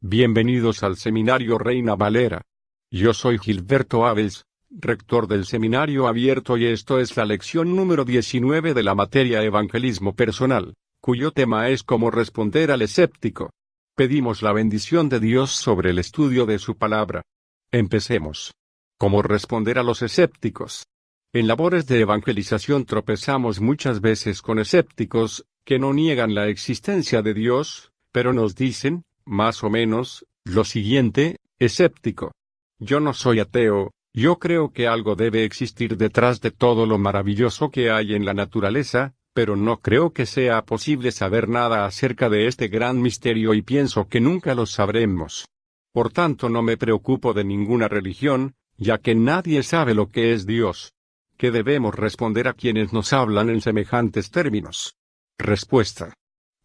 Bienvenidos al Seminario Reina Valera. Yo soy Gilberto Aves, rector del Seminario Abierto y esto es la lección número 19 de la materia Evangelismo Personal, cuyo tema es cómo responder al escéptico. Pedimos la bendición de Dios sobre el estudio de su palabra. Empecemos. ¿Cómo responder a los escépticos? En labores de evangelización tropezamos muchas veces con escépticos, que no niegan la existencia de Dios, pero nos dicen, más o menos, lo siguiente: escéptico. Yo no soy ateo, yo creo que algo debe existir detrás de todo lo maravilloso que hay en la naturaleza, pero no creo que sea posible saber nada acerca de este gran misterio y pienso que nunca lo sabremos. Por tanto no me preocupo de ninguna religión, ya que nadie sabe lo que es Dios. ¿Qué debemos responder a quienes nos hablan en semejantes términos? Respuesta.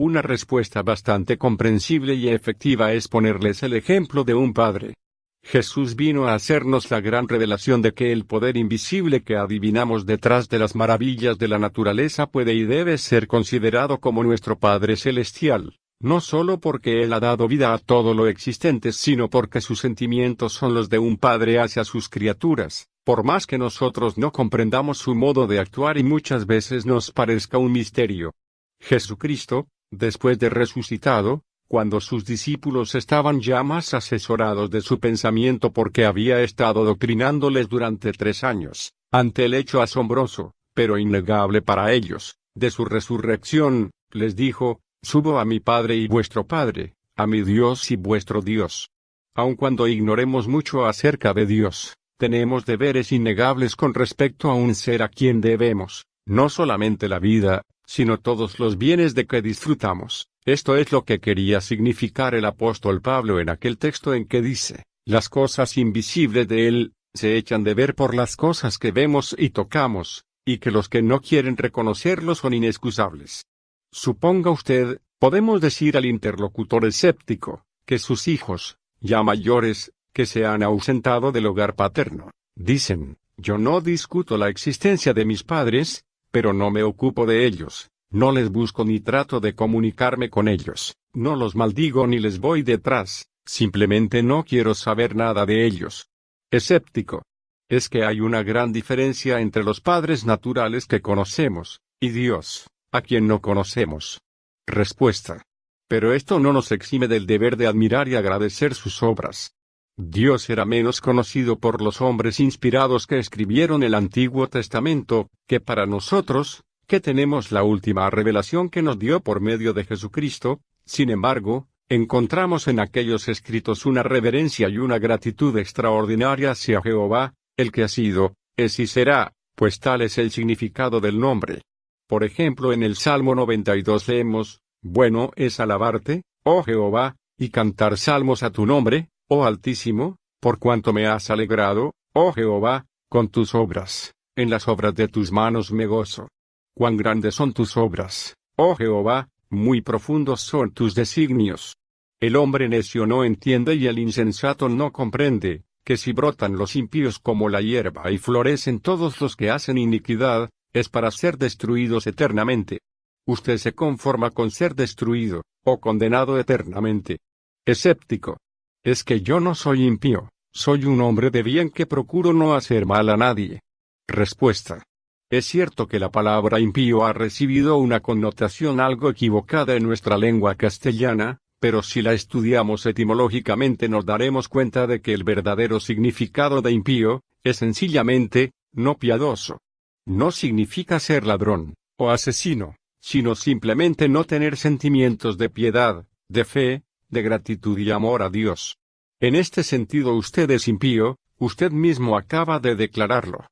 Una respuesta bastante comprensible y efectiva es ponerles el ejemplo de un padre. Jesús vino a hacernos la gran revelación de que el poder invisible que adivinamos detrás de las maravillas de la naturaleza puede y debe ser considerado como nuestro Padre Celestial, no solo porque Él ha dado vida a todo lo existente, sino porque sus sentimientos son los de un padre hacia sus criaturas, por más que nosotros no comprendamos su modo de actuar y muchas veces nos parezca un misterio. Jesucristo, después de resucitado, cuando sus discípulos estaban ya más asesorados de su pensamiento porque había estado doctrinándoles durante 3 años, ante el hecho asombroso, pero innegable para ellos, de su resurrección, les dijo: «Subo a mi Padre y vuestro Padre, a mi Dios y vuestro Dios». Aun cuando ignoremos mucho acerca de Dios, tenemos deberes innegables con respecto a un ser a quien debemos, no solamente la vida, sino todos los bienes de que disfrutamos. Esto es lo que quería significar el apóstol Pablo en aquel texto en que dice: «Las cosas invisibles de Él, se echan de ver por las cosas que vemos y tocamos, y que los que no quieren reconocerlo son inexcusables». Suponga usted, podemos decir al interlocutor escéptico, que sus hijos, ya mayores, que se han ausentado del hogar paterno, dicen: «Yo no discuto la existencia de mis padres, pero no me ocupo de ellos, no les busco ni trato de comunicarme con ellos, no los maldigo ni les voy detrás, simplemente no quiero saber nada de ellos». Escéptico. Es que hay una gran diferencia entre los padres naturales que conocemos, y Dios, a quien no conocemos. Respuesta. Pero esto no nos exime del deber de admirar y agradecer sus obras. Dios era menos conocido por los hombres inspirados que escribieron el Antiguo Testamento, que para nosotros, que tenemos la última revelación que nos dio por medio de Jesucristo. Sin embargo, encontramos en aquellos escritos una reverencia y una gratitud extraordinaria hacia Jehová, el que ha sido, es y será, pues tal es el significado del nombre. Por ejemplo, en el Salmo 92 leemos: «Bueno es alabarte, oh Jehová, y cantar salmos a tu nombre, oh Altísimo, por cuanto me has alegrado, oh Jehová, con tus obras, en las obras de tus manos me gozo. Cuán grandes son tus obras, oh Jehová, muy profundos son tus designios». El hombre necio no entiende y el insensato no comprende, que si brotan los impíos como la hierba y florecen todos los que hacen iniquidad, es para ser destruidos eternamente. Usted se conforma con ser destruido, o condenado eternamente. Escéptico. Es que yo no soy impío, soy un hombre de bien que procuro no hacer mal a nadie. Respuesta. Es cierto que la palabra impío ha recibido una connotación algo equivocada en nuestra lengua castellana, pero si la estudiamos etimológicamente nos daremos cuenta de que el verdadero significado de impío, es sencillamente, no piadoso. No significa ser ladrón, o asesino, sino simplemente no tener sentimientos de piedad, de fe, de gratitud y amor a Dios. En este sentido usted es impío, usted mismo acaba de declararlo.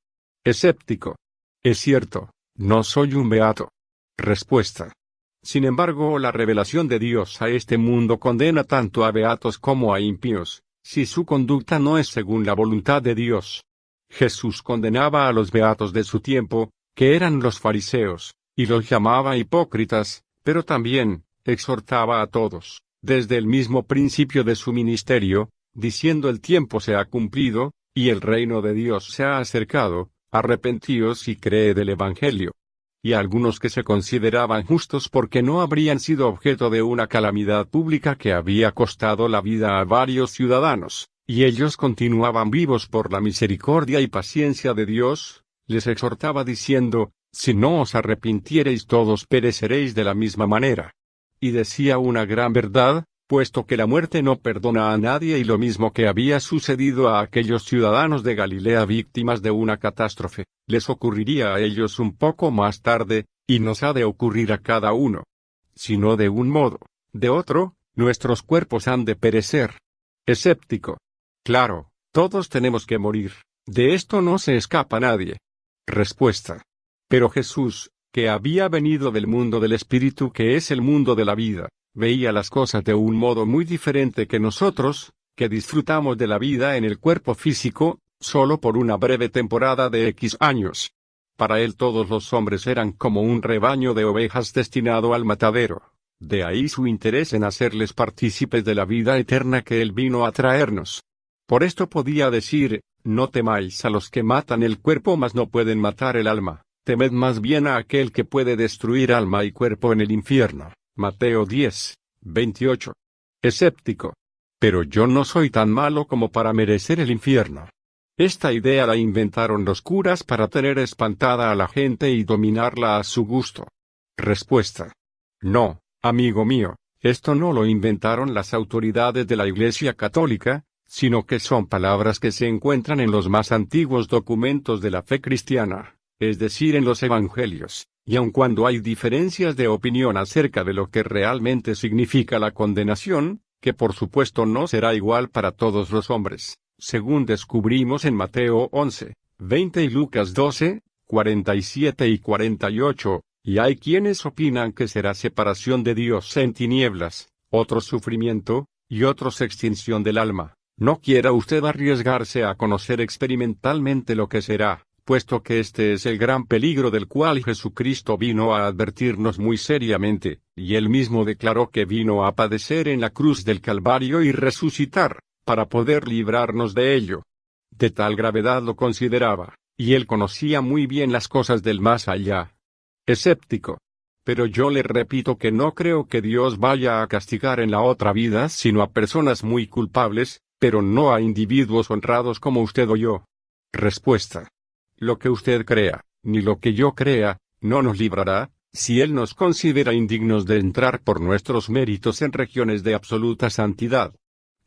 Escéptico. Es cierto, no soy un beato. Respuesta. Sin embargo, la revelación de Dios a este mundo condena tanto a beatos como a impíos, si su conducta no es según la voluntad de Dios. Jesús condenaba a los beatos de su tiempo, que eran los fariseos, y los llamaba hipócritas, pero también exhortaba a todos, desde el mismo principio de su ministerio, diciendo: «El tiempo se ha cumplido, y el reino de Dios se ha acercado, arrepentíos y creed el Evangelio». y algunos que se consideraban justos porque no habrían sido objeto de una calamidad pública que había costado la vida a varios ciudadanos, y ellos continuaban vivos por la misericordia y paciencia de Dios, les exhortaba diciendo, si no os arrepintiereis todos pereceréis de la misma manera. Y decía una gran verdad, puesto que la muerte no perdona a nadie y lo mismo que había sucedido a aquellos ciudadanos de Galilea víctimas de una catástrofe, les ocurriría a ellos un poco más tarde, y nos ha de ocurrir a cada uno. Si no de un modo, de otro, nuestros cuerpos han de perecer. Escéptico. Claro, todos tenemos que morir, de esto no se escapa nadie. Respuesta. Pero Jesús, que había venido del mundo del Espíritu que es el mundo de la vida, veía las cosas de un modo muy diferente que nosotros, que disfrutamos de la vida en el cuerpo físico, solo por una breve temporada de X años. Para él todos los hombres eran como un rebaño de ovejas destinado al matadero. De ahí su interés en hacerles partícipes de la vida eterna que él vino a traernos. Por esto podía decir, no temáis a los que matan el cuerpo mas no pueden matar el alma, temed más bien a aquel que puede destruir alma y cuerpo en el infierno. Mateo 10, 28. Escéptico. Pero yo no soy tan malo como para merecer el infierno. Esta idea la inventaron los curas para tener espantada a la gente y dominarla a su gusto. Respuesta. No, amigo mío, esto no lo inventaron las autoridades de la Iglesia Católica, sino que son palabras que se encuentran en los más antiguos documentos de la fe cristiana, es decir, en los Evangelios, y aun cuando hay diferencias de opinión acerca de lo que realmente significa la condenación, que por supuesto no será igual para todos los hombres, según descubrimos en Mateo 11, 20 y Lucas 12, 47 y 48, y hay quienes opinan que será separación de Dios en tinieblas, otros sufrimiento, y otros extinción del alma. No quiera usted arriesgarse a conocer experimentalmente lo que será, puesto que este es el gran peligro del cual Jesucristo vino a advertirnos muy seriamente, y él mismo declaró que vino a padecer en la cruz del Calvario y resucitar, para poder librarnos de ello. De tal gravedad lo consideraba, y él conocía muy bien las cosas del más allá. Escéptico. Pero yo le repito que no creo que Dios vaya a castigar en la otra vida sino a personas muy culpables, pero no a individuos honrados como usted o yo. Respuesta. Lo que usted crea, ni lo que yo crea, no nos librará, si Él nos considera indignos de entrar por nuestros méritos en regiones de absoluta santidad.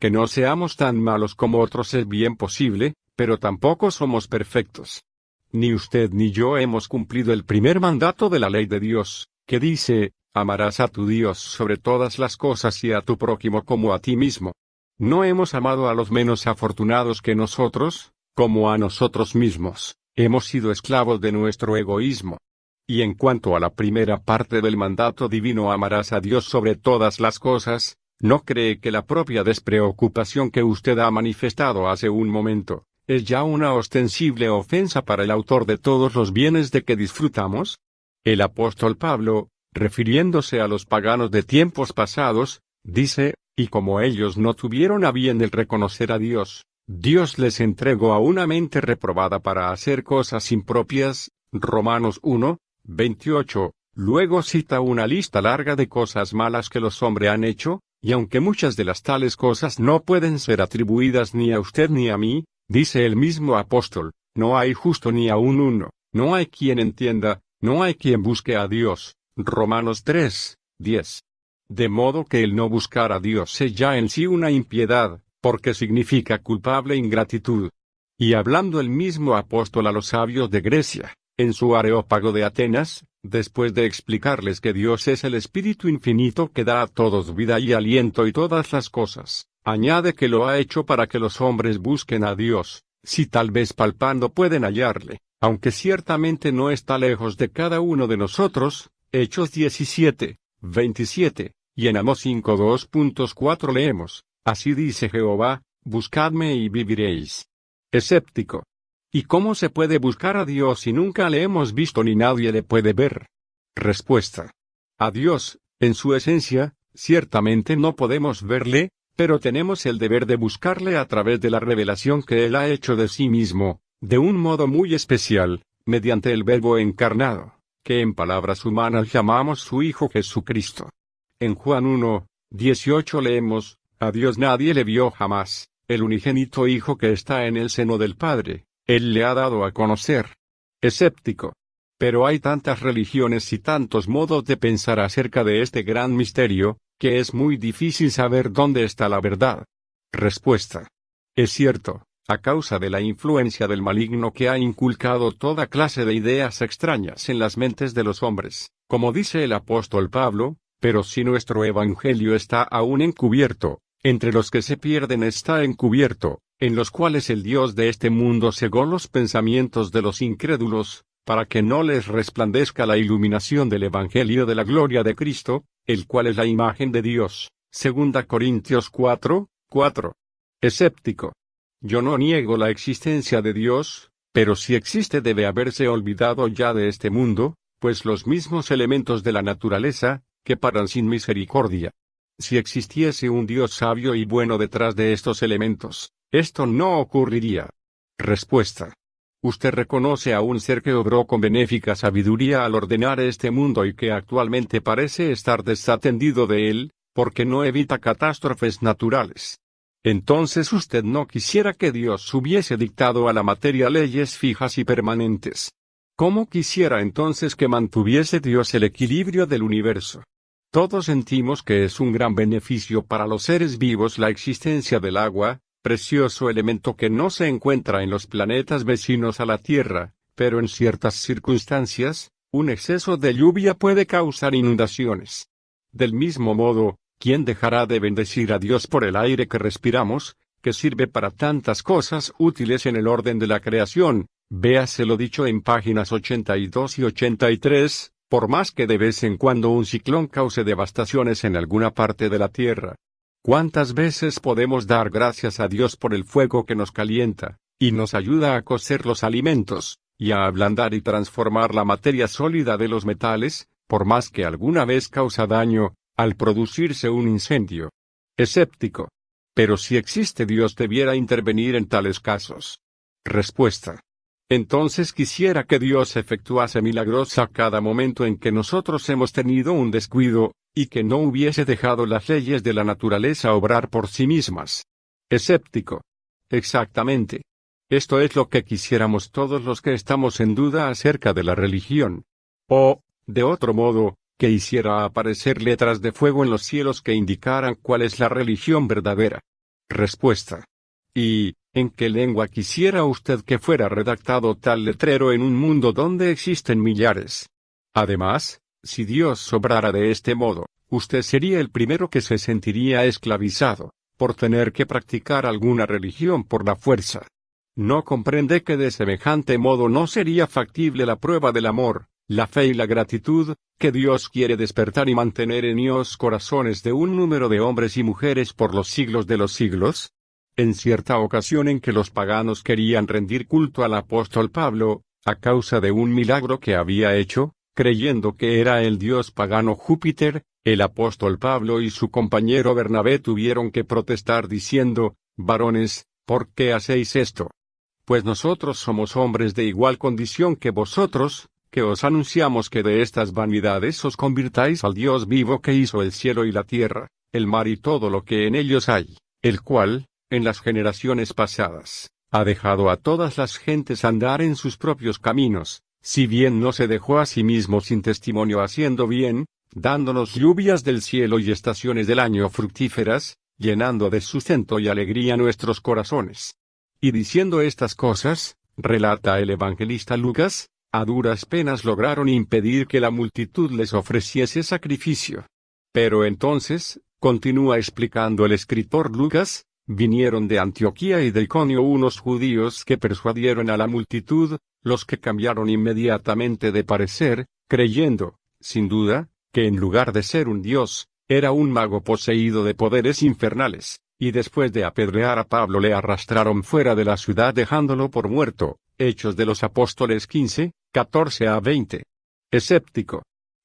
Que no seamos tan malos como otros es bien posible, pero tampoco somos perfectos. Ni usted ni yo hemos cumplido el primer mandato de la ley de Dios, que dice, amarás a tu Dios sobre todas las cosas y a tu prójimo como a ti mismo. No hemos amado a los menos afortunados que nosotros, como a nosotros mismos. Hemos sido esclavos de nuestro egoísmo. Y en cuanto a la primera parte del mandato divino amarás a Dios sobre todas las cosas, ¿no cree que la propia despreocupación que usted ha manifestado hace un momento, es ya una ostensible ofensa para el autor de todos los bienes de que disfrutamos? El apóstol Pablo, refiriéndose a los paganos de tiempos pasados, dice, y como ellos no tuvieron a bien el reconocer a Dios, Dios les entregó a una mente reprobada para hacer cosas impropias, Romanos 1, 28, luego cita una lista larga de cosas malas que los hombres han hecho, y aunque muchas de las tales cosas no pueden ser atribuidas ni a usted ni a mí, dice el mismo apóstol, no hay justo ni aun uno, no hay quien entienda, no hay quien busque a Dios, Romanos 3, 10. De modo que el no buscar a Dios es ya en sí una impiedad, porque significa culpable ingratitud. Y hablando el mismo apóstol a los sabios de Grecia, en su Areópago de Atenas, después de explicarles que Dios es el Espíritu infinito que da a todos vida y aliento y todas las cosas, añade que lo ha hecho para que los hombres busquen a Dios, si tal vez palpando pueden hallarle, aunque ciertamente no está lejos de cada uno de nosotros, Hechos 17, 27, y en Amós 5 2.4 leemos, así dice Jehová, buscadme y viviréis. Escéptico. ¿Y cómo se puede buscar a Dios si nunca le hemos visto ni nadie le puede ver? Respuesta. A Dios, en su esencia, ciertamente no podemos verle, pero tenemos el deber de buscarle a través de la revelación que Él ha hecho de sí mismo, de un modo muy especial, mediante el Verbo encarnado, que en palabras humanas llamamos su Hijo Jesucristo. En Juan 1:18 leemos, a Dios nadie le vio jamás, el unigénito Hijo que está en el seno del Padre, Él le ha dado a conocer. Escéptico. Pero hay tantas religiones y tantos modos de pensar acerca de este gran misterio, que es muy difícil saber dónde está la verdad. Respuesta. Es cierto, a causa de la influencia del maligno que ha inculcado toda clase de ideas extrañas en las mentes de los hombres, como dice el apóstol Pablo, pero si nuestro evangelio está aún encubierto, entre los que se pierden está encubierto, en los cuales el Dios de este mundo cegó los pensamientos de los incrédulos, para que no les resplandezca la iluminación del evangelio de la gloria de Cristo, el cual es la imagen de Dios. 2 Corintios 4:4. Escéptico. Yo no niego la existencia de Dios, pero si existe debe haberse olvidado ya de este mundo, pues los mismos elementos de la naturaleza, que paran sin misericordia. Si existiese un Dios sabio y bueno detrás de estos elementos, esto no ocurriría. Respuesta. Usted reconoce a un ser que obró con benéfica sabiduría al ordenar este mundo y que actualmente parece estar desatendido de él, porque no evita catástrofes naturales. Entonces usted no quisiera que Dios hubiese dictado a la materia leyes fijas y permanentes. ¿Cómo quisiera entonces que mantuviese Dios el equilibrio del universo? Todos sentimos que es un gran beneficio para los seres vivos la existencia del agua, precioso elemento que no se encuentra en los planetas vecinos a la Tierra, pero en ciertas circunstancias, un exceso de lluvia puede causar inundaciones. Del mismo modo, ¿quién dejará de bendecir a Dios por el aire que respiramos, que sirve para tantas cosas útiles en el orden de la creación? Véase lo dicho en páginas 82 y 83, por más que de vez en cuando un ciclón cause devastaciones en alguna parte de la Tierra. ¿Cuántas veces podemos dar gracias a Dios por el fuego que nos calienta, y nos ayuda a cocer los alimentos, y a ablandar y transformar la materia sólida de los metales, por más que alguna vez causa daño, al producirse un incendio? Escéptico. Pero si existe Dios debiera intervenir en tales casos. Respuesta. Entonces quisiera que Dios efectuase milagros a cada momento en que nosotros hemos tenido un descuido, y que no hubiese dejado las leyes de la naturaleza obrar por sí mismas. Escéptico. Exactamente. Esto es lo que quisiéramos todos los que estamos en duda acerca de la religión. O, de otro modo, que hiciera aparecer letras de fuego en los cielos que indicaran cuál es la religión verdadera. Respuesta. ¿Y en qué lengua quisiera usted que fuera redactado tal letrero en un mundo donde existen millares? Además, si Dios obrara de este modo, usted sería el primero que se sentiría esclavizado, por tener que practicar alguna religión por la fuerza. ¿No comprende que de semejante modo no sería factible la prueba del amor, la fe y la gratitud, que Dios quiere despertar y mantener en los corazones de un número de hombres y mujeres por los siglos de los siglos? En cierta ocasión en que los paganos querían rendir culto al apóstol Pablo, a causa de un milagro que había hecho, creyendo que era el dios pagano Júpiter, el apóstol Pablo y su compañero Bernabé tuvieron que protestar diciendo, varones, ¿por qué hacéis esto? Pues nosotros somos hombres de igual condición que vosotros, que os anunciamos que de estas vanidades os convirtáis al Dios vivo que hizo el cielo y la tierra, el mar y todo lo que en ellos hay, el cual, en las generaciones pasadas, ha dejado a todas las gentes andar en sus propios caminos, si bien no se dejó a sí mismo sin testimonio haciendo bien, dándonos lluvias del cielo y estaciones del año fructíferas, llenando de sustento y alegría nuestros corazones. Y diciendo estas cosas, relata el evangelista Lucas, a duras penas lograron impedir que la multitud les ofreciese sacrificio. Pero entonces, continúa explicando el escritor Lucas, vinieron de Antioquía y de Iconio unos judíos que persuadieron a la multitud, los que cambiaron inmediatamente de parecer, creyendo, sin duda, que en lugar de ser un dios, era un mago poseído de poderes infernales, y después de apedrear a Pablo le arrastraron fuera de la ciudad dejándolo por muerto. Hechos de los Apóstoles 15, 14 a 20. Escéptico.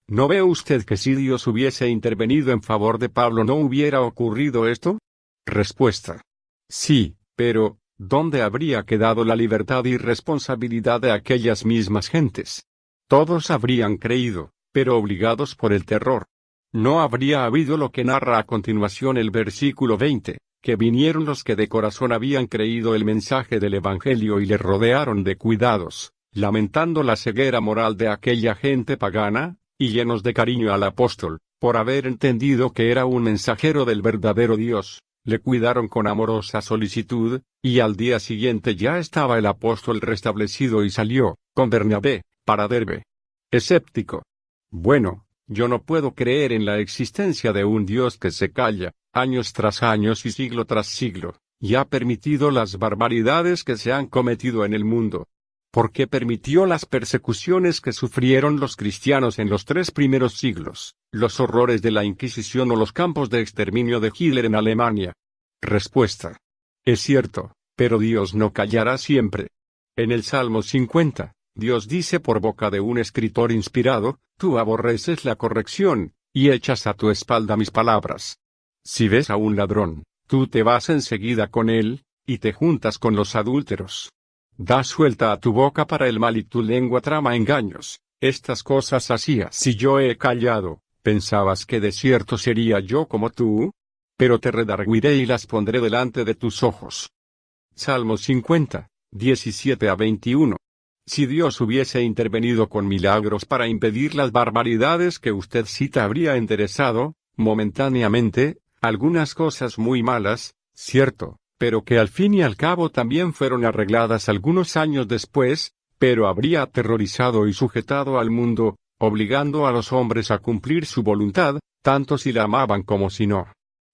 ¿No ve usted que si Dios hubiese intervenido en favor de Pablo no hubiera ocurrido esto? Respuesta. Sí, pero, ¿dónde habría quedado la libertad y responsabilidad de aquellas mismas gentes? Todos habrían creído, pero obligados por el terror. No habría habido lo que narra a continuación el versículo 20, que vinieron los que de corazón habían creído el mensaje del Evangelio y le rodearon de cuidados, lamentando la ceguera moral de aquella gente pagana, y llenos de cariño al apóstol, por haber entendido que era un mensajero del verdadero Dios, le cuidaron con amorosa solicitud, y al día siguiente ya estaba el apóstol restablecido y salió, con Bernabé, para Derbe. Escéptico. Bueno, yo no puedo creer en la existencia de un Dios que se calla, años tras años y siglo tras siglo, y ha permitido las barbaridades que se han cometido en el mundo. ¿Por qué permitió las persecuciones que sufrieron los cristianos en los 3 primeros siglos, los horrores de la Inquisición o los campos de exterminio de Hitler en Alemania? Respuesta. Es cierto, pero Dios no callará siempre. En el Salmo 50, Dios dice por boca de un escritor inspirado, tú aborreces la corrección, y echas a tu espalda mis palabras. Si ves a un ladrón, tú te vas enseguida con él, y te juntas con los adúlteros. Da suelta a tu boca para el mal y tu lengua trama engaños. Estas cosas hacías si yo he callado. ¿Pensabas que de cierto sería yo como tú? Pero te redarguiré y las pondré delante de tus ojos. Salmo 50, 17 a 21. Si Dios hubiese intervenido con milagros para impedir las barbaridades que usted cita, habría enderezado, momentáneamente, algunas cosas muy malas, cierto, pero que al fin y al cabo también fueron arregladas algunos años después, pero habría aterrorizado y sujetado al mundo, obligando a los hombres a cumplir su voluntad, tanto si la amaban como si no.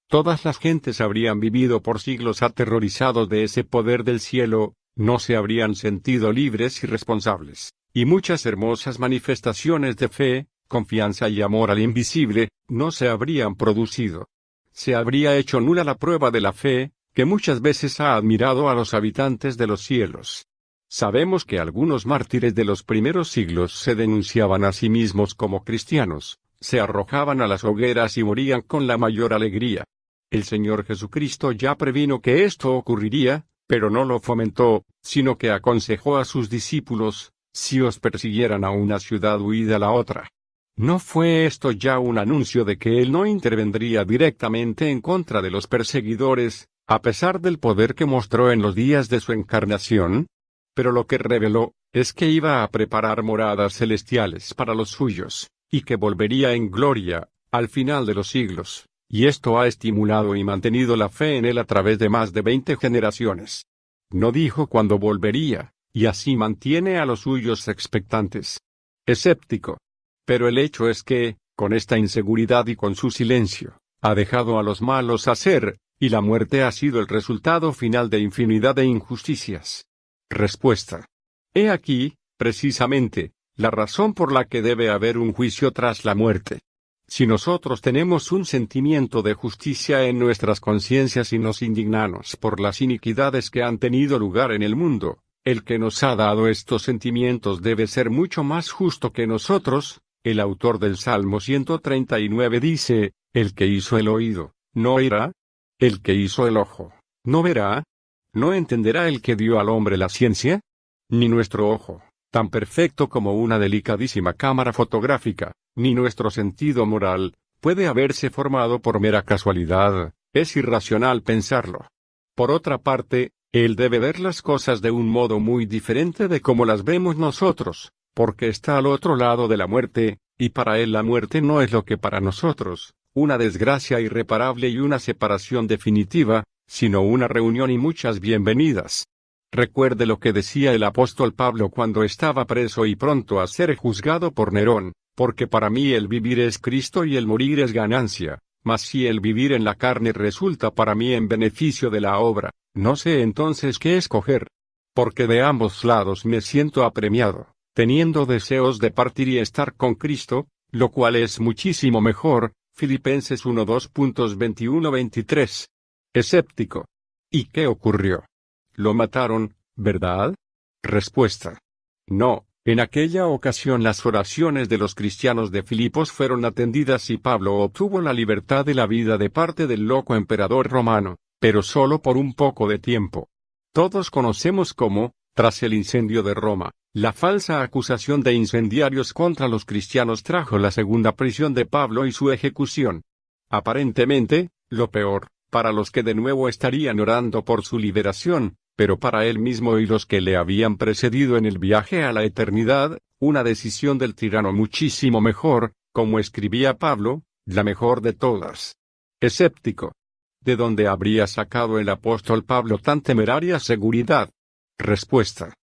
Todas las gentes habrían vivido por siglos aterrorizados de ese poder del cielo, no se habrían sentido libres y responsables, y muchas hermosas manifestaciones de fe, confianza y amor al invisible, no se habrían producido. Se habría hecho nula la prueba de la fe, que muchas veces ha admirado a los habitantes de los cielos. Sabemos que algunos mártires de los primeros siglos se denunciaban a sí mismos como cristianos, se arrojaban a las hogueras y morían con la mayor alegría. El Señor Jesucristo ya previno que esto ocurriría, pero no lo fomentó, sino que aconsejó a sus discípulos, si os persiguieran a una ciudad, huid a la otra. ¿No fue esto ya un anuncio de que Él no intervendría directamente en contra de los perseguidores, a pesar del poder que mostró en los días de su encarnación? Pero lo que reveló, es que iba a preparar moradas celestiales para los suyos, y que volvería en gloria, al final de los siglos, y esto ha estimulado y mantenido la fe en Él a través de más de 20 generaciones. No dijo cuándo volvería, y así mantiene a los suyos expectantes. Escéptico. Pero el hecho es que, con esta inseguridad y con su silencio, ha dejado a los malos hacer, y la muerte ha sido el resultado final de infinidad de injusticias. Respuesta. He aquí, precisamente, la razón por la que debe haber un juicio tras la muerte. Si nosotros tenemos un sentimiento de justicia en nuestras conciencias y nos indignamos por las iniquidades que han tenido lugar en el mundo, el que nos ha dado estos sentimientos debe ser mucho más justo que nosotros. El autor del Salmo 139 dice, el que hizo el oído, ¿no oirá? El que hizo el ojo, ¿no verá? ¿No entenderá el que dio al hombre la ciencia? Ni nuestro ojo, tan perfecto como una delicadísima cámara fotográfica, ni nuestro sentido moral, puede haberse formado por mera casualidad, es irracional pensarlo. Por otra parte, Él debe ver las cosas de un modo muy diferente de como las vemos nosotros, porque está al otro lado de la muerte, y para Él la muerte no es lo que para nosotros, una desgracia irreparable y una separación definitiva, sino una reunión y muchas bienvenidas. Recuerde lo que decía el apóstol Pablo cuando estaba preso y pronto a ser juzgado por Nerón, porque para mí el vivir es Cristo y el morir es ganancia, mas si el vivir en la carne resulta para mí en beneficio de la obra, no sé entonces qué escoger. Porque de ambos lados me siento apremiado, teniendo deseos de partir y estar con Cristo, lo cual es muchísimo mejor. Filipenses 1:2.21-23. Escéptico. ¿Y qué ocurrió? Lo mataron, ¿verdad? Respuesta. No, en aquella ocasión las oraciones de los cristianos de Filipos fueron atendidas y Pablo obtuvo la libertad de la vida de parte del loco emperador romano, pero solo por un poco de tiempo. Todos conocemos cómo, tras el incendio de Roma, La falsa acusación de incendiarios contra los cristianos trajo la segunda prisión de Pablo y su ejecución. Aparentemente, lo peor, para los que de nuevo estarían orando por su liberación, pero para él mismo y los que le habían precedido en el viaje a la eternidad, una decisión del tirano muchísimo mejor, como escribía Pablo, la mejor de todas. Escéptico. ¿De dónde habría sacado el apóstol Pablo tan temeraria seguridad? Respuesta.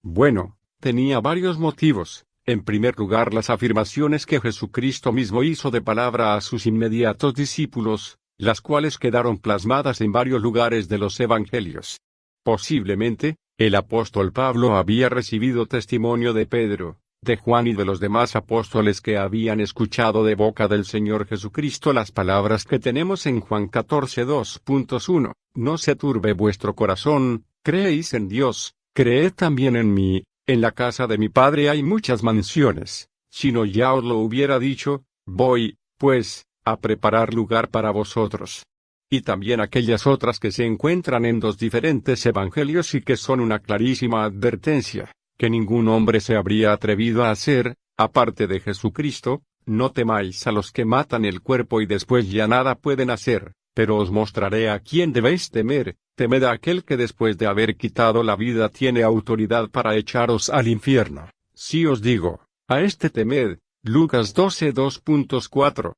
Bueno, tenía varios motivos. En primer lugar, las afirmaciones que Jesucristo mismo hizo de palabra a sus inmediatos discípulos, las cuales quedaron plasmadas en varios lugares de los evangelios. Posiblemente, el apóstol Pablo había recibido testimonio de Pedro, de Juan y de los demás apóstoles que habían escuchado de boca del Señor Jesucristo las palabras que tenemos en Juan 14:2.1, no se turbe vuestro corazón, creéis en Dios, creed también en mí, en la casa de mi Padre hay muchas mansiones, si no ya os lo hubiera dicho, voy, pues, a preparar lugar para vosotros. Y también aquellas otras que se encuentran en dos diferentes evangelios y que son una clarísima advertencia, que ningún hombre se habría atrevido a hacer, aparte de Jesucristo, no temáis a los que matan el cuerpo y después ya nada pueden hacer, pero os mostraré a quién debéis temer, temed a aquel que después de haber quitado la vida tiene autoridad para echaros al infierno. Si os digo, a este temed, Lucas 12:2.4.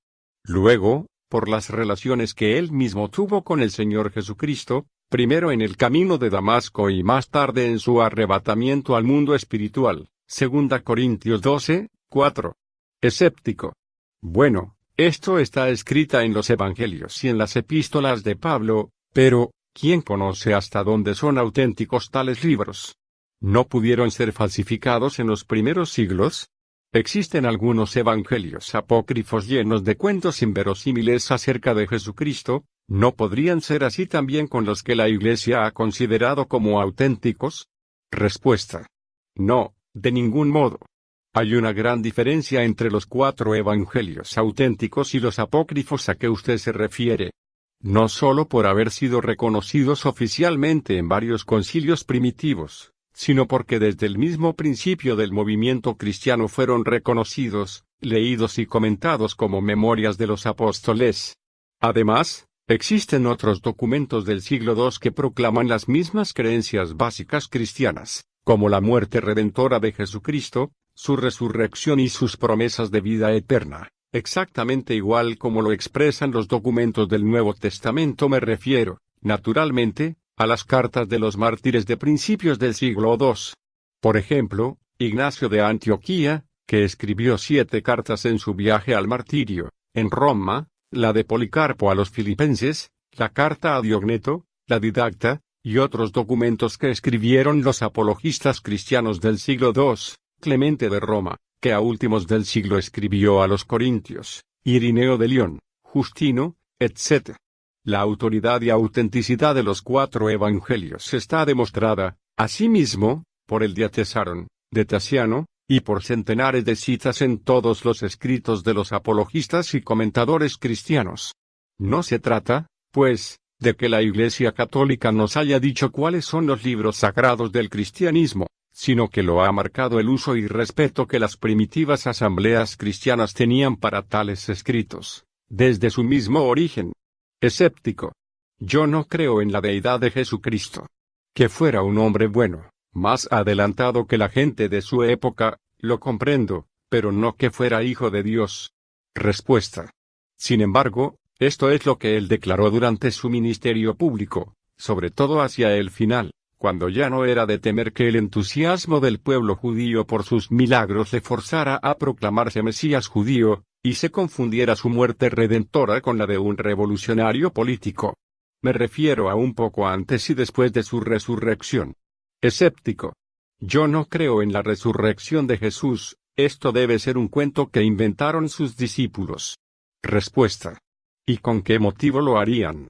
Luego, por las relaciones que él mismo tuvo con el Señor Jesucristo, primero en el camino de Damasco y más tarde en su arrebatamiento al mundo espiritual, 2 Corintios 12:4. Escéptico. Bueno, esto está escrita en los evangelios y en las epístolas de Pablo, pero, ¿quién conoce hasta dónde son auténticos tales libros? ¿No pudieron ser falsificados en los primeros siglos? Existen algunos evangelios apócrifos llenos de cuentos inverosímiles acerca de Jesucristo, ¿no podrían ser así también con los que la Iglesia ha considerado como auténticos? Respuesta. No, de ningún modo. Hay una gran diferencia entre los 4 evangelios auténticos y los apócrifos a que usted se refiere. No solo por haber sido reconocidos oficialmente en varios concilios primitivos, sino porque desde el mismo principio del movimiento cristiano fueron reconocidos, leídos y comentados como memorias de los apóstoles. Además, existen otros documentos del siglo II que proclaman las mismas creencias básicas cristianas, como la muerte redentora de Jesucristo, su resurrección y sus promesas de vida eterna, exactamente igual como lo expresan los documentos del Nuevo Testamento. Me refiero, naturalmente, a las cartas de los mártires de principios del siglo II. Por ejemplo, Ignacio de Antioquía, que escribió 7 cartas en su viaje al martirio, en Roma, la de Policarpo a los filipenses, la carta a Diogneto, la Didacta, y otros documentos que escribieron los apologistas cristianos del siglo II, Clemente de Roma, que a últimos del siglo escribió a los Corintios, Irineo de León, Justino, etc. La autoridad y autenticidad de los 4 evangelios está demostrada, asimismo, por el Diatessaron, de Tasiano, y por centenares de citas en todos los escritos de los apologistas y comentadores cristianos. No se trata, pues, de que la Iglesia Católica nos haya dicho cuáles son los libros sagrados del cristianismo, sino que lo ha marcado el uso y respeto que las primitivas asambleas cristianas tenían para tales escritos, desde su mismo origen. Escéptico. Yo no creo en la deidad de Jesucristo. Que fuera un hombre bueno, más adelantado que la gente de su época, lo comprendo, pero no que fuera hijo de Dios. Respuesta. Sin embargo, esto es lo que él declaró durante su ministerio público, sobre todo hacia el final, cuando ya no era de temer que el entusiasmo del pueblo judío por sus milagros le forzara a proclamarse Mesías judío, y se confundiera su muerte redentora con la de un revolucionario político. Me refiero a un poco antes y después de su resurrección. Escéptico. Yo no creo en la resurrección de Jesús, esto debe ser un cuento que inventaron sus discípulos. Respuesta. ¿Y con qué motivo lo harían?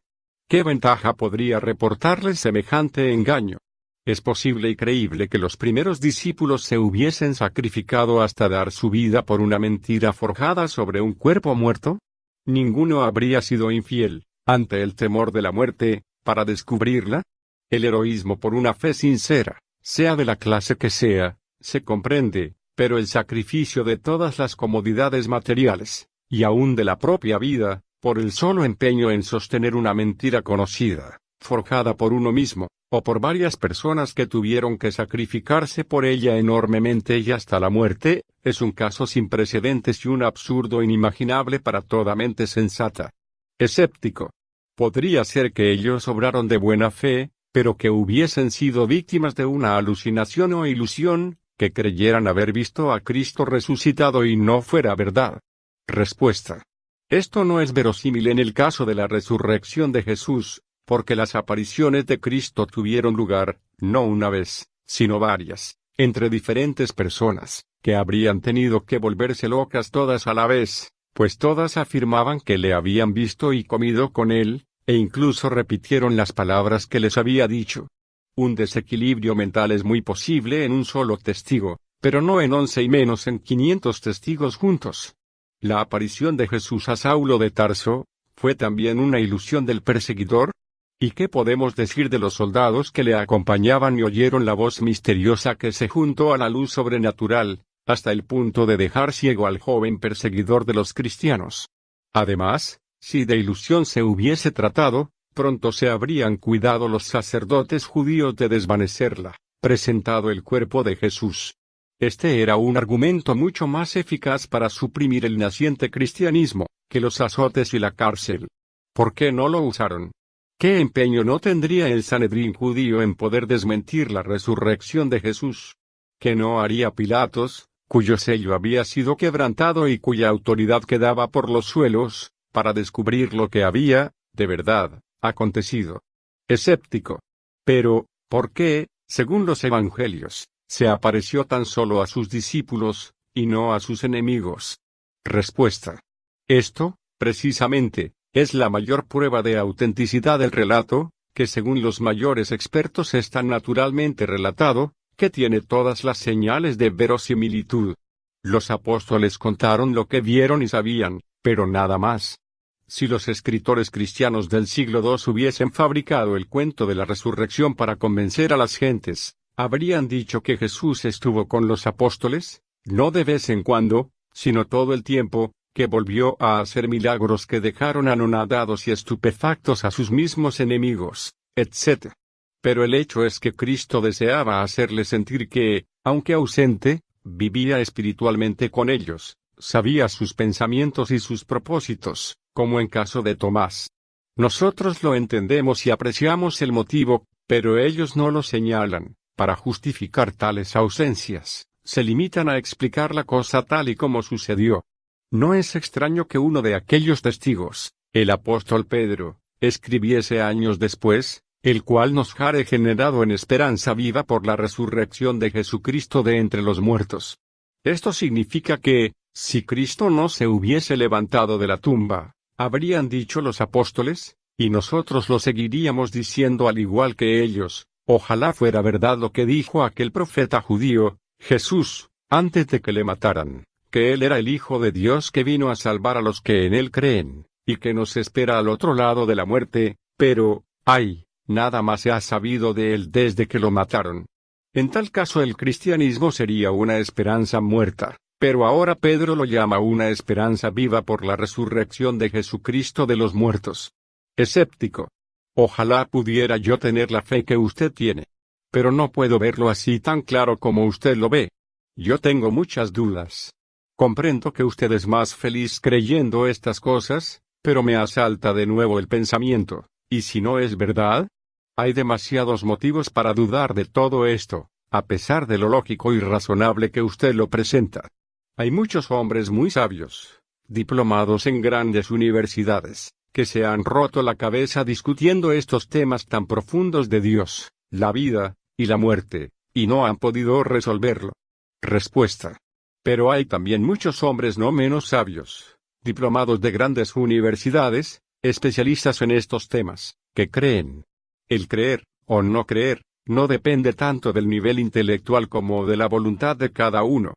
¿Qué ventaja podría reportarles semejante engaño? ¿Es posible y creíble que los primeros discípulos se hubiesen sacrificado hasta dar su vida por una mentira forjada sobre un cuerpo muerto? Ninguno habría sido infiel, ante el temor de la muerte, para descubrirla. El heroísmo por una fe sincera, sea de la clase que sea, se comprende, pero el sacrificio de todas las comodidades materiales, y aún de la propia vida, por el solo empeño en sostener una mentira conocida, forjada por uno mismo, o por varias personas que tuvieron que sacrificarse por ella enormemente y hasta la muerte, es un caso sin precedentes y un absurdo inimaginable para toda mente sensata. Escéptico. Podría ser que ellos obraron de buena fe, pero que hubiesen sido víctimas de una alucinación o ilusión, que creyeran haber visto a Cristo resucitado y no fuera verdad. Respuesta. Esto no es verosímil en el caso de la resurrección de Jesús, porque las apariciones de Cristo tuvieron lugar, no una vez, sino varias, entre diferentes personas, que habrían tenido que volverse locas todas a la vez, pues todas afirmaban que le habían visto y comido con él, e incluso repitieron las palabras que les había dicho. Un desequilibrio mental es muy posible en un solo testigo, pero no en 11 y menos en 500 testigos juntos. La aparición de Jesús a Saulo de Tarso, ¿fue también una ilusión del perseguidor? ¿Y qué podemos decir de los soldados que le acompañaban y oyeron la voz misteriosa que se juntó a la luz sobrenatural, hasta el punto de dejar ciego al joven perseguidor de los cristianos? Además, si de ilusión se hubiese tratado, pronto se habrían cuidado los sacerdotes judíos de desvanecerla, presentado el cuerpo de Jesús. Este era un argumento mucho más eficaz para suprimir el naciente cristianismo, que los azotes y la cárcel. ¿Por qué no lo usaron? ¿Qué empeño no tendría el Sanedrín judío en poder desmentir la resurrección de Jesús? ¿Qué no haría Pilatos, cuyo sello había sido quebrantado y cuya autoridad quedaba por los suelos, para descubrir lo que había, de verdad, acontecido? Escéptico. Pero, ¿por qué, según los evangelios, se apareció tan solo a sus discípulos, y no a sus enemigos? Respuesta. Esto, precisamente, es la mayor prueba de autenticidad del relato, que según los mayores expertos es tan naturalmente relatado, que tiene todas las señales de verosimilitud. Los apóstoles contaron lo que vieron y sabían, pero nada más. Si los escritores cristianos del siglo II hubiesen fabricado el cuento de la resurrección para convencer a las gentes, habrían dicho que Jesús estuvo con los apóstoles, no de vez en cuando, sino todo el tiempo, que volvió a hacer milagros que dejaron anonadados y estupefactos a sus mismos enemigos, etc. Pero el hecho es que Cristo deseaba hacerles sentir que, aunque ausente, vivía espiritualmente con ellos, sabía sus pensamientos y sus propósitos, como en caso de Tomás. Nosotros lo entendemos y apreciamos el motivo, pero ellos no lo señalan. Para justificar tales ausencias, se limitan a explicar la cosa tal y como sucedió. No es extraño que uno de aquellos testigos, el apóstol Pedro, escribiese años después, el cual nos ha regenerado en esperanza viva por la resurrección de Jesucristo de entre los muertos. Esto significa que, si Cristo no se hubiese levantado de la tumba, habrían dicho los apóstoles, y nosotros lo seguiríamos diciendo al igual que ellos, ojalá fuera verdad lo que dijo aquel profeta judío, Jesús, antes de que le mataran, que él era el Hijo de Dios que vino a salvar a los que en él creen, y que nos espera al otro lado de la muerte, pero, ¡ay!, nada más se ha sabido de él desde que lo mataron. En tal caso el cristianismo sería una esperanza muerta, pero ahora Pedro lo llama una esperanza viva por la resurrección de Jesucristo de los muertos. Escéptico. Ojalá pudiera yo tener la fe que usted tiene. Pero no puedo verlo así tan claro como usted lo ve. Yo tengo muchas dudas. Comprendo que usted es más feliz creyendo estas cosas, pero me asalta de nuevo el pensamiento, ¿y si no es verdad? Hay demasiados motivos para dudar de todo esto, a pesar de lo lógico y razonable que usted lo presenta. Hay muchos hombres muy sabios, diplomados en grandes universidades, que se han roto la cabeza discutiendo estos temas tan profundos de Dios, la vida, y la muerte, y no han podido resolverlo. Respuesta. Pero hay también muchos hombres no menos sabios, diplomados de grandes universidades, especialistas en estos temas, que creen. El creer, o no creer, no depende tanto del nivel intelectual como de la voluntad de cada uno.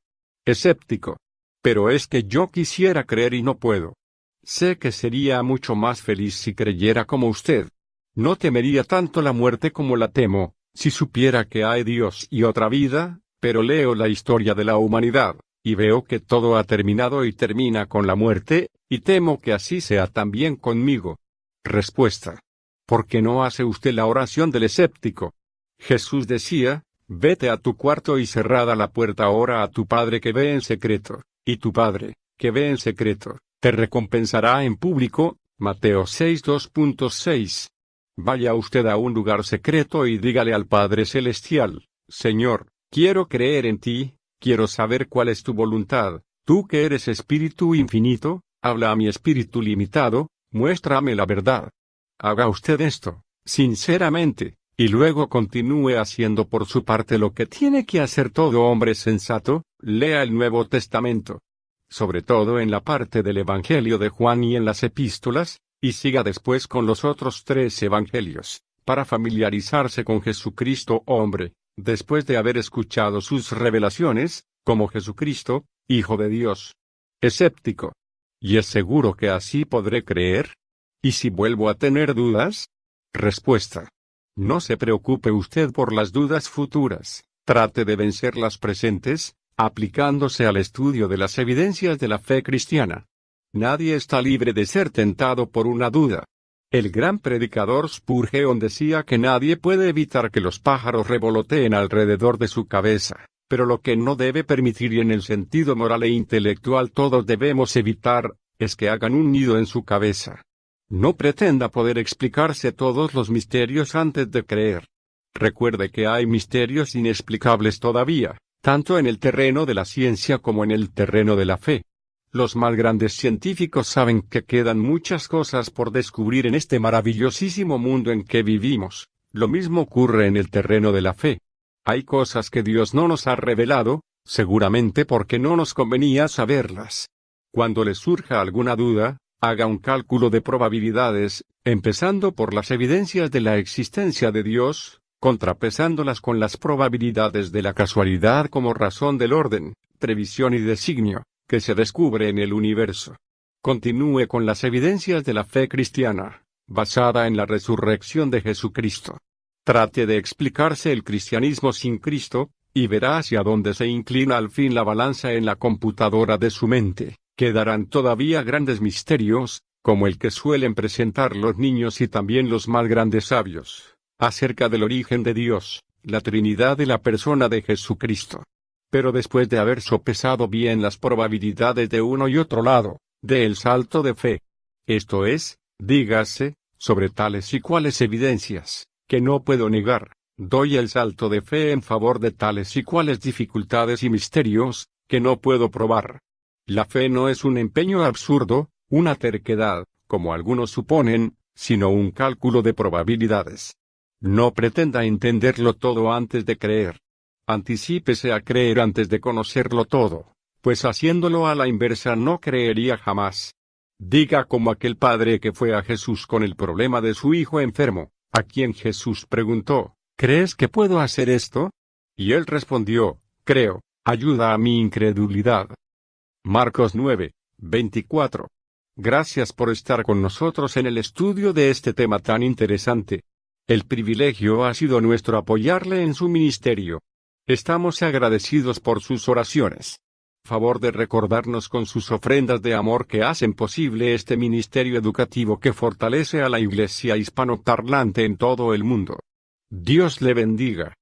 Escéptico. Pero es que yo quisiera creer y no puedo. Sé que sería mucho más feliz si creyera como usted. No temería tanto la muerte como la temo, si supiera que hay Dios y otra vida, Pero leo la historia de la humanidad, y veo que todo ha terminado y termina con la muerte, y temo que así sea también conmigo. Respuesta. ¿Por qué no hace usted la oración del escéptico? Jesús decía, vete a tu cuarto y cerrada la puerta, ora a tu Padre que ve en secreto, y tu Padre, que ve en secreto, te recompensará en público. Mateo 6:2.6. Vaya usted a un lugar secreto y dígale al Padre Celestial, Señor, quiero creer en ti, quiero saber cuál es tu voluntad, tú que eres espíritu infinito, habla a mi espíritu limitado, muéstrame la verdad. Haga usted esto, sinceramente, y luego continúe haciendo por su parte lo que tiene que hacer todo hombre sensato, lea el Nuevo Testamento, sobre todo en la parte del Evangelio de Juan y en las epístolas, y siga después con los otros 3 evangelios, para familiarizarse con Jesucristo hombre, después de haber escuchado sus revelaciones, como Jesucristo, Hijo de Dios. Escéptico. ¿Y es seguro que así podré creer? ¿Y si vuelvo a tener dudas? Respuesta. No se preocupe usted por las dudas futuras, trate de vencer las presentes, aplicándose al estudio de las evidencias de la fe cristiana. Nadie está libre de ser tentado por una duda. El gran predicador Spurgeon decía que nadie puede evitar que los pájaros revoloteen alrededor de su cabeza, pero lo que no debe permitir, y en el sentido moral e intelectual todos debemos evitar, es que hagan un nido en su cabeza. No pretenda poder explicarse todos los misterios antes de creer. Recuerde que hay misterios inexplicables todavía, tanto en el terreno de la ciencia como en el terreno de la fe. Los más grandes científicos saben que quedan muchas cosas por descubrir en este maravillosísimo mundo en que vivimos. Lo mismo ocurre en el terreno de la fe. Hay cosas que Dios no nos ha revelado, seguramente porque no nos convenía saberlas. Cuando le surja alguna duda, haga un cálculo de probabilidades, empezando por las evidencias de la existencia de Dios, contrapesándolas con las probabilidades de la casualidad como razón del orden, previsión y designio que se descubre en el universo. Continúe con las evidencias de la fe cristiana, basada en la resurrección de Jesucristo. Trate de explicarse el cristianismo sin Cristo, y verá hacia dónde se inclina al fin la balanza en la computadora de su mente. Quedarán todavía grandes misterios, como el que suelen presentar los niños y también los más grandes sabios, acerca del origen de Dios, la Trinidad y la persona de Jesucristo. Pero después de haber sopesado bien las probabilidades de uno y otro lado, dé el salto de fe. Esto es, dígase, sobre tales y cuales evidencias, que no puedo negar, doy el salto de fe en favor de tales y cuales dificultades y misterios, que no puedo probar. La fe no es un empeño absurdo, una terquedad, como algunos suponen, sino un cálculo de probabilidades. No pretenda entenderlo todo antes de creer. Anticípese a creer antes de conocerlo todo, pues haciéndolo a la inversa no creería jamás. Diga como aquel padre que fue a Jesús con el problema de su hijo enfermo, a quien Jesús preguntó, ¿crees que puedo hacer esto? Y él respondió, creo, ayuda a mi incredulidad. Marcos 9:24. Gracias por estar con nosotros en el estudio de este tema tan interesante. El privilegio ha sido nuestro apoyarle en su ministerio. Estamos agradecidos por sus oraciones. Favor de recordarnos con sus ofrendas de amor que hacen posible este ministerio educativo que fortalece a la Iglesia hispanoparlante en todo el mundo. Dios le bendiga.